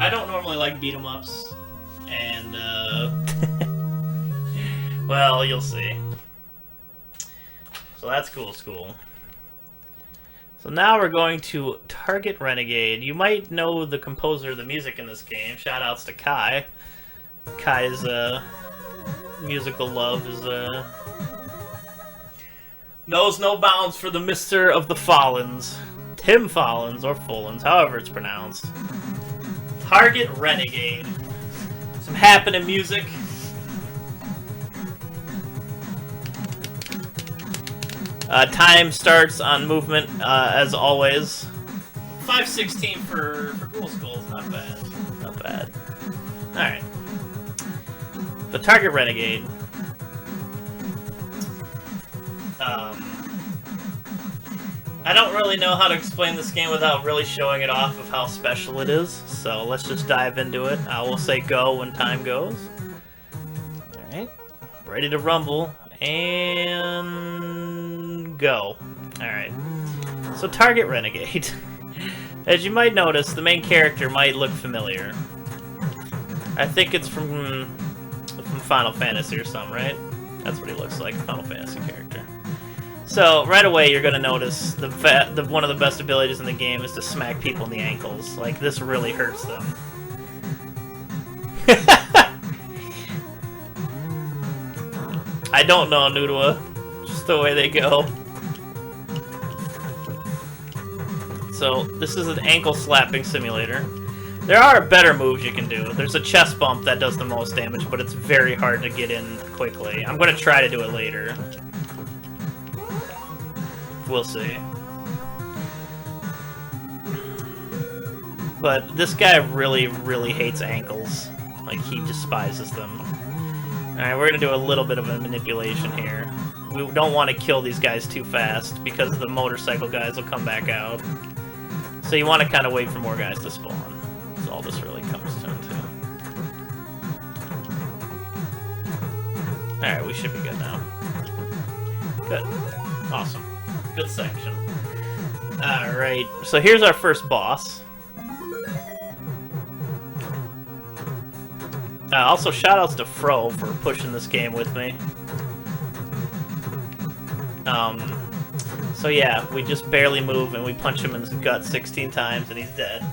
I don't normally like beat 'em ups, and well, you'll see. So that's cool, school. So now we're going to Target Renegade. You might know the composer of the music in this game. Shoutouts to Kai. Kai's musical love is knows no bounds for the Mister of the Follins. Tim Follins, or Follins, however it's pronounced. Target Renegade. Some happening music. Time starts on movement, as always. 5:16 for Ghoul Skulls, not bad. Not bad. Alright. The Target Renegade. I don't really know how to explain this game without really showing it off of how special it is, so let's just dive into it. I will say go when time goes. Alright. Ready to rumble. And go. Alright. So Target Renegade. As you might notice, the main character might look familiar. I think it's from Final Fantasy or something, right? That's what he looks like, Final Fantasy character. So, right away you're gonna notice one of the best abilities in the game is to smack people in the ankles. Like, this really hurts them. I don't know, Noodwa. Just the way they go. So, this is an ankle slapping simulator. There are better moves you can do. There's a chest bump that does the most damage, but it's very hard to get in quickly. I'm gonna try to do it later. We'll see. But this guy really, really hates ankles. Like, he despises them. Alright, we're gonna do a little bit of a manipulation here. We don't want to kill these guys too fast, because the motorcycle guys will come back out. So you want to kind of wait for more guys to spawn. That's all this really comes down to. Alright, we should be good now. Good. Awesome. Good section. Alright, so here's our first boss. Also, shoutouts to Fro for pushing this game with me. So yeah, we just barely move and we punch him in the gut 16 times and he's dead.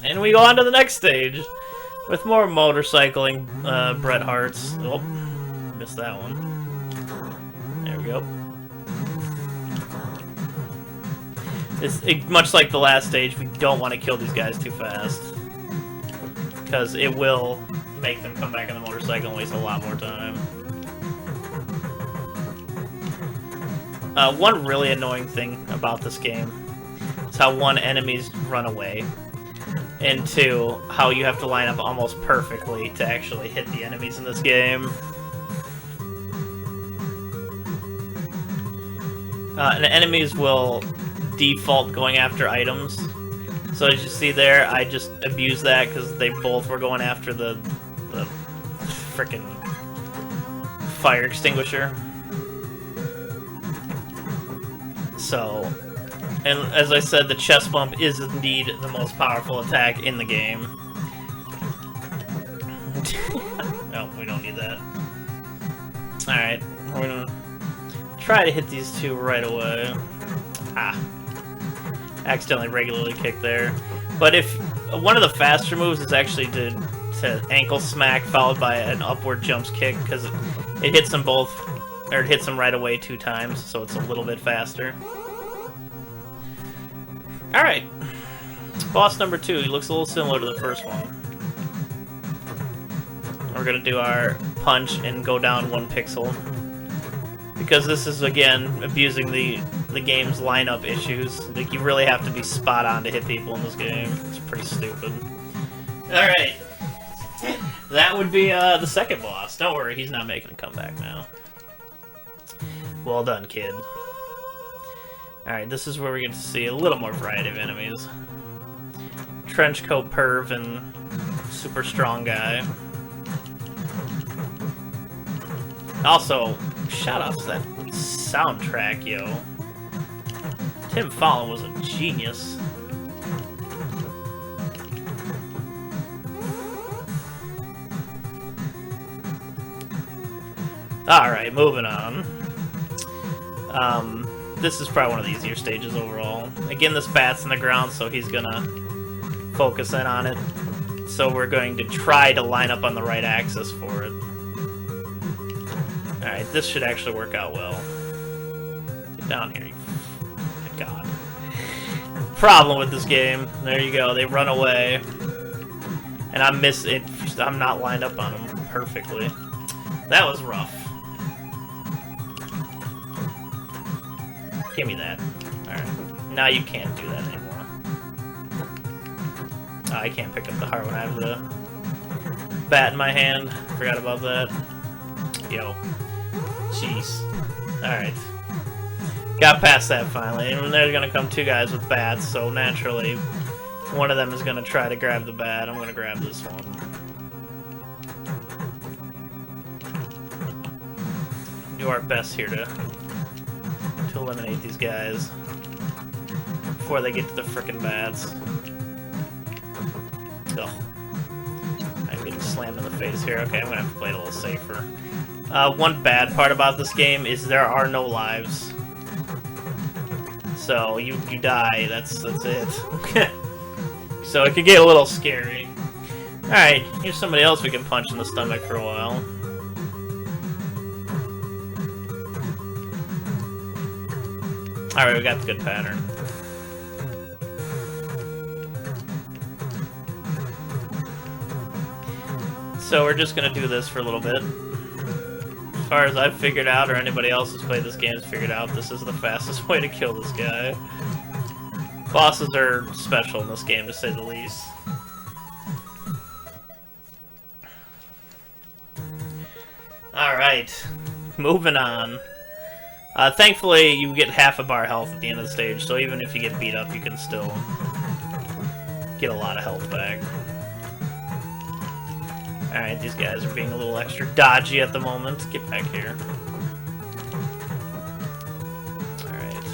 And we go on to the next stage with more motorcycling Bret Harts. Oh, missed that one. There we go. Much like the last stage, we don't want to kill these guys too fast, because it will make them come back on the motorcycle and waste a lot more time. One really annoying thing about this game is how, one, enemies run away, and two, how you have to line up almost perfectly to actually hit the enemies in this game. And enemies will default going after items. So as you see there, I just abused that because they both were going after the frickin' fire extinguisher. So, and as I said, the chest bump is indeed the most powerful attack in the game. No, we don't need that. Alright, we're gonna try to hit these two right away. Ah. Accidentally regularly kicked there. But if one of the faster moves is actually to ankle smack followed by an upward jumps kick, because it hits them both, or it hits them right away 2 times, so it's a little bit faster. Alright. Boss number 2. He looks a little similar to the first one. We're gonna do our punch and go down 1 pixel. Because this is, again, abusing the game's lineup issues. Like, you really have to be spot on to hit people in this game. It's pretty stupid. Alright. That would be the second boss. Don't worry, he's not making a comeback now. Well done, kid. Alright, this is where we get to see a little more variety of enemies. Trenchcoat perv and super strong guy. Also, shout out to that soundtrack, yo. Tim Fallon was a genius. Alright, moving on. This is probably one of the easier stages overall. Again, this bat's in the ground, so he's gonna focus in on it. So we're going to try to line up on the right axis for it. Alright, this should actually work out well. Get down here, you... My God. Problem with this game. There you go, they run away. And I'm not lined up on them perfectly. That was rough. Give me that. Alright. Now you can't do that anymore. Oh, I can't pick up the heart when I have the bat in my hand. Forgot about that. Yo. Jeez. Alright. Got past that finally. And there's gonna come two guys with bats, so naturally one of them is gonna try to grab the bat. I'm gonna grab this one. Do our best here to eliminate these guys before they get to the frickin' bats. Ugh. I'm getting slammed in the face here. Okay, I'm gonna have to play it a little safer. One bad part about this game is there are no lives. So you die, that's it. So it could get a little scary. Alright, here's somebody else we can punch in the stomach for a while. Alright, we got the good pattern. So we're just gonna do this for a little bit. As far as I've figured out, or anybody else who's played this game has figured out, this is the fastest way to kill this guy. Bosses are special in this game, to say the least. Alright, moving on. Thankfully, you get half a bar health at the end of the stage, so even if you get beat up, you can still get a lot of health back. Alright, these guys are being a little extra dodgy at the moment. Get back here. Alright.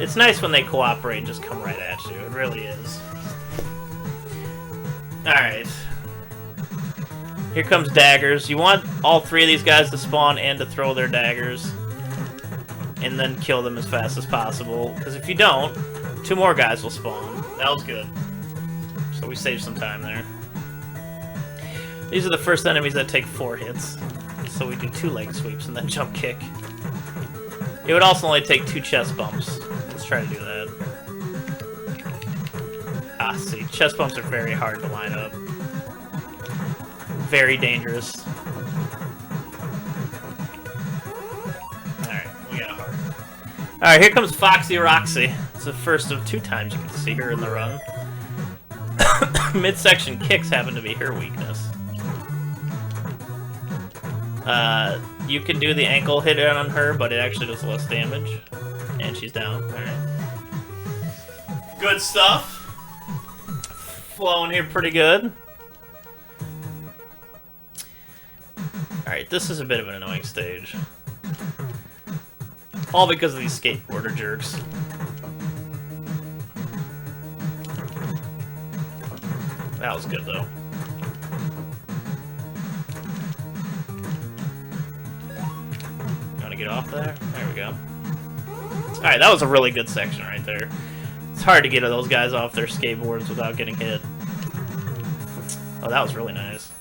It's nice when they cooperate and just come right at you. It really is. Alright. Here comes daggers. You want all three of these guys to spawn and to throw their daggers. And then kill them as fast as possible. Because if you don't, two more guys will spawn. That was good. So we saved some time there. These are the first enemies that take 4 hits. So we do 2 leg sweeps and then jump kick. It would also only take 2 chest bumps. Let's try to do that. Ah, see. Chest bumps are very hard to line up. Very dangerous. Alright, we got a heart. Alright, here comes Foxy Roxy. It's the first of 2 times you can see her in the run. Midsection kicks happen to be her weakness. You can do the ankle hit on her, but it actually does less damage. And she's down. Alright. Good stuff. Flowing here pretty good. Alright, this is a bit of an annoying stage. All because of these skateboarder jerks. That was good, though. You want to get off there? There we go. Alright, that was a really good section right there. It's hard to get those guys off their skateboards without getting hit. Oh, that was really nice.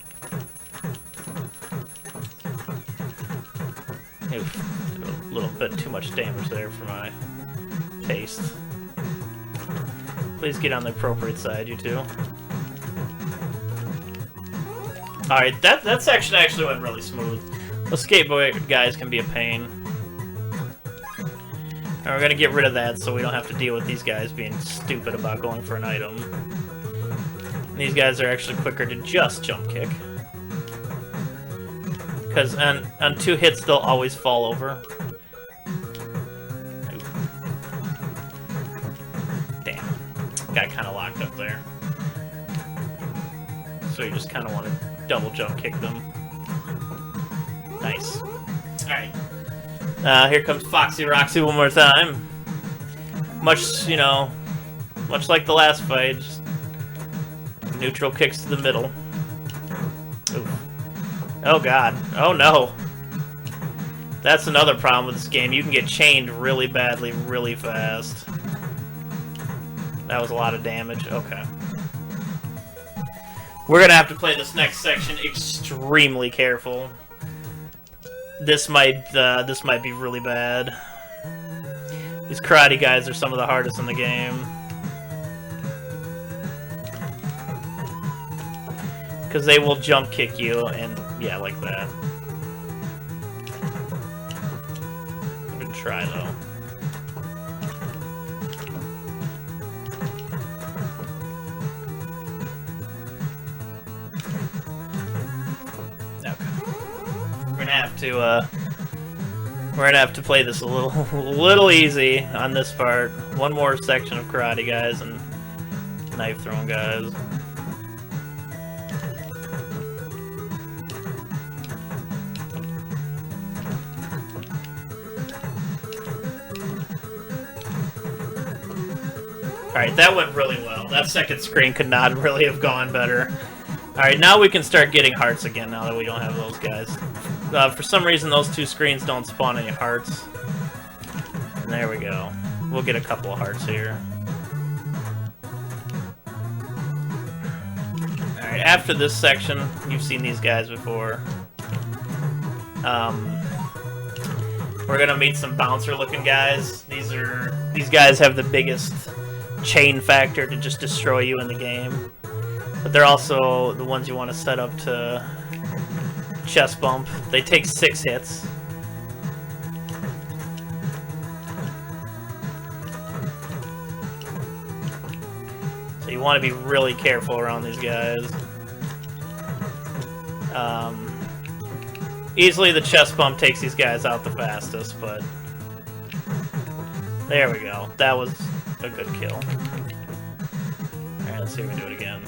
Oof, did a little bit too much damage there for my taste. Please get on the appropriate side, you two. Alright, that section actually went really smooth. Those skateboard guys can be a pain. And we're gonna get rid of that so we don't have to deal with these guys being stupid about going for an item. And these guys are actually quicker to just jump kick. Because on 2 hits they'll always fall over. Oop. Damn. Got kinda locked up there. So you just kinda wanna double jump kick them. Nice. Alright. Here comes Foxy Roxy one more time. Much, you know, much like the last fight, just neutral kicks to the middle. Oof. Oh god. Oh no. That's another problem with this game. You can get chained really badly, really fast. That was a lot of damage. Okay. We're gonna have to play this next section extremely careful. This might be really bad. These karate guys are some of the hardest in the game. Because they will jump kick you, and yeah, like that. I'm gonna try, though. Okay. We're gonna have to play this a little easy on this part. One more section of karate guys and knife throwing guys. Alright, that went really well. That second screen could not really have gone better. Alright, now we can start getting hearts again now that we don't have those guys. For some reason, those two screens don't spawn any hearts. And there we go. We'll get a couple of hearts here. Alright, after this section, you've seen these guys before. We're gonna meet some bouncer-looking guys. These guys have the biggest chain factor to just destroy you in the game. But they're also the ones you want to set up to chest bump. They take 6 hits. So you want to be really careful around these guys. Easily the chest bump takes these guys out the fastest, but there we go. That was a good kill. Alright, let's see if we can do it again.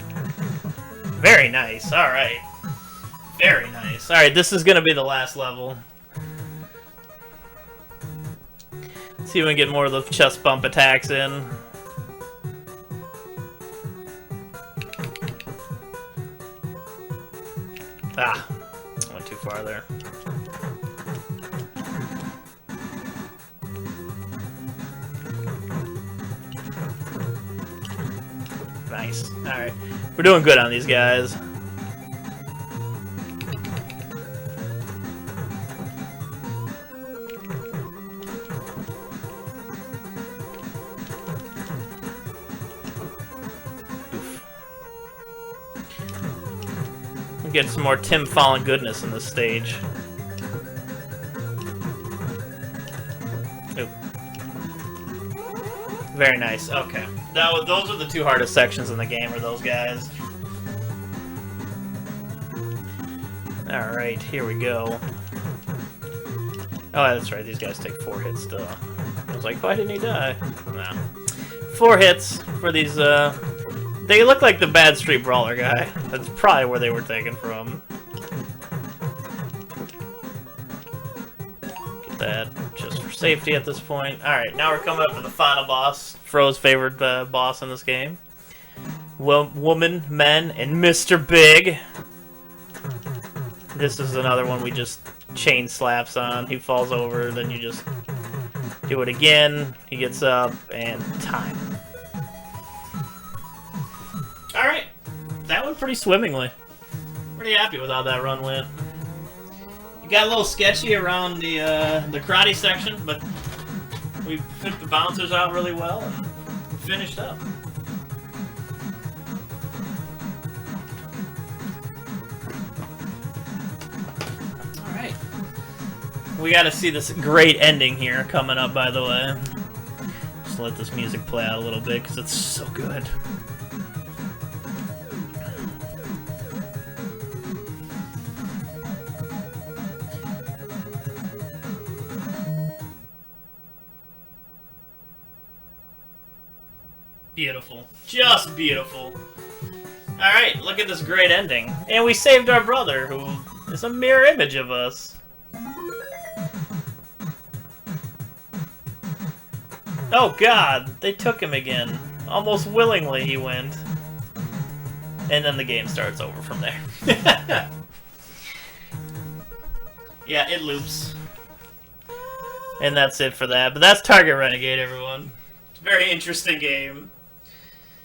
Very nice, alright. Very nice. Alright, this is gonna be the last level. Let's see if we can get more of the chest bump attacks in. Ah, I went too far there. Nice. Alright. We're doing good on these guys. Oof. We'll get some more Tim Fallon goodness in this stage. Oop. Very nice. Okay. Those are the two hardest sections in the game, are those guys. Alright, here we go. Oh, that's right, these guys take 4 hits still. I was like, why didn't he die? No. 4 hits for these, they look like the Bad Street Brawler guy. That's probably where they were taken from. Get that just for safety at this point. Alright, now we're coming up to the final boss. Fro's favorite boss in this game. Woman, Men, and Mr. Big. This is another one we just chain slaps on. He falls over, then you just do it again. He gets up, and time. Alright. That went pretty swimmingly. Pretty happy with how that run went. You got a little sketchy around the karate section, but we took the bouncers out really well and finished up. Alright. We gotta see this great ending here coming up, by the way. Just let this music play out a little bit, because it's so good. Beautiful. Just beautiful. Alright, look at this great ending. And we saved our brother, who is a mirror image of us. Oh god, they took him again. Almost willingly he went. And then the game starts over from there. Yeah, it loops. And that's it for that. But that's Target Renegade, everyone. It's a very interesting game.